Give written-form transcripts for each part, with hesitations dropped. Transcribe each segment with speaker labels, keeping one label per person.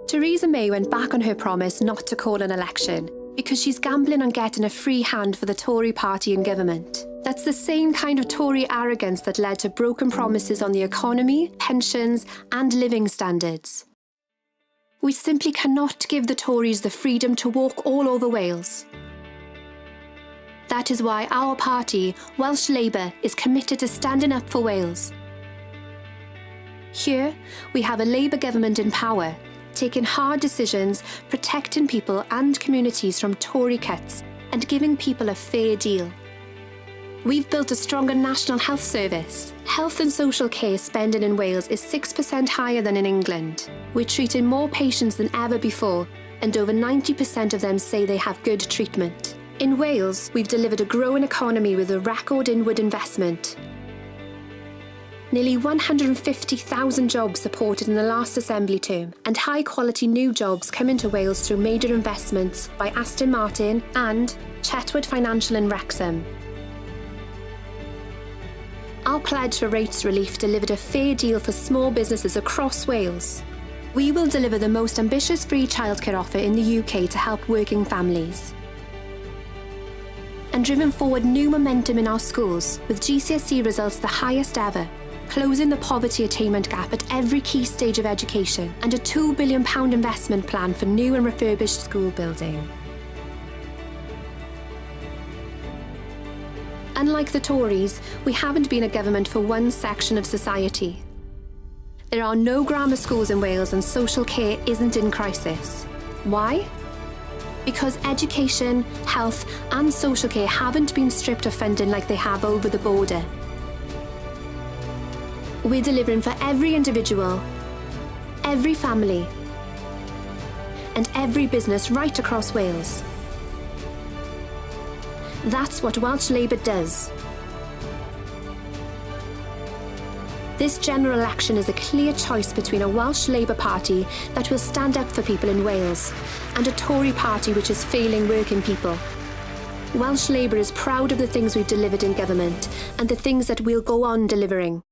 Speaker 1: Theresa May went back on her promise not to call an election because she's gambling on getting a free hand for the Tory party in government. That's the same kind of Tory arrogance that led to broken promises on the economy, pensions, and living standards. We simply cannot give the Tories the freedom to walk all over Wales. That is why our party, Welsh Labour, is committed to standing up for Wales. Here, we have a Labour government in power, taking hard decisions, protecting people and communities from Tory cuts, and giving people a fair deal. We've built a stronger national health service. Health and social care spending in Wales is 6% higher than in England. We're treating more patients than ever before, and over 90% of them say they have good treatment. In Wales, we've delivered a growing economy with a record inward investment. Nearly 150,000 jobs supported in the last Assembly term, and high-quality new jobs come into Wales through major investments by Aston Martin and Chetwood Financial in Wrexham. Our pledge for rates relief delivered a fair deal for small businesses across Wales. We will deliver the most ambitious free childcare offer in the UK to help working families. And driven forward new momentum in our schools, with GCSE results the highest ever, closing the poverty attainment gap at every key stage of education, and a £2 billion investment plan for new and refurbished school building. Unlike the Tories, we haven't been a government for one section of society. There are no grammar schools in Wales and social care isn't in crisis. Why? Because education, health and social care haven't been stripped of funding like they have over the border. We're delivering for every individual, every family, and every business right across Wales. That's what Welsh Labour does. This general election is a clear choice between a Welsh Labour Party that will stand up for people in Wales and a Tory party which is failing working people. Welsh Labour is proud of the things we've delivered in government and the things that we'll go on delivering.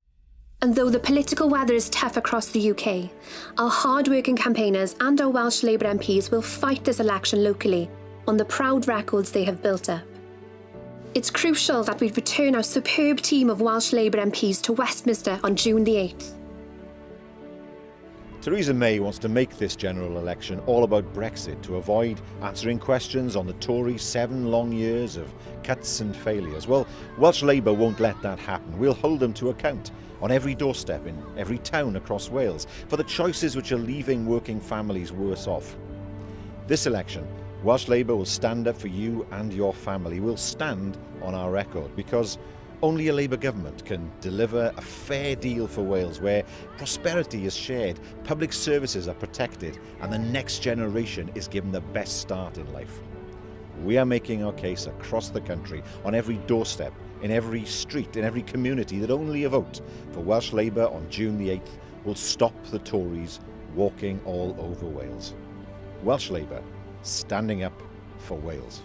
Speaker 1: And though the political weather is tough across the UK, our hard-working campaigners and our Welsh Labour MPs will fight this election locally on the proud records they have built up. It's crucial that we return our superb team of Welsh Labour MPs to Westminster on June the 8th.
Speaker 2: Theresa May wants to make this general election all about Brexit to avoid answering questions on the Tories' 7 long years of cuts and failures. Well, Welsh Labour won't let that happen. We'll hold them to account on every doorstep in every town across Wales for the choices which are leaving working families worse off. This election, Welsh Labour will stand up for you and your family. We'll stand on our record because only a Labour government can deliver a fair deal for Wales where prosperity is shared, public services are protected and the next generation is given the best start in life. We are making our case across the country, on every doorstep, in every street, in every community, that only a vote for Welsh Labour on June the 8th will stop the Tories walking all over Wales. Welsh Labour, standing up for Wales.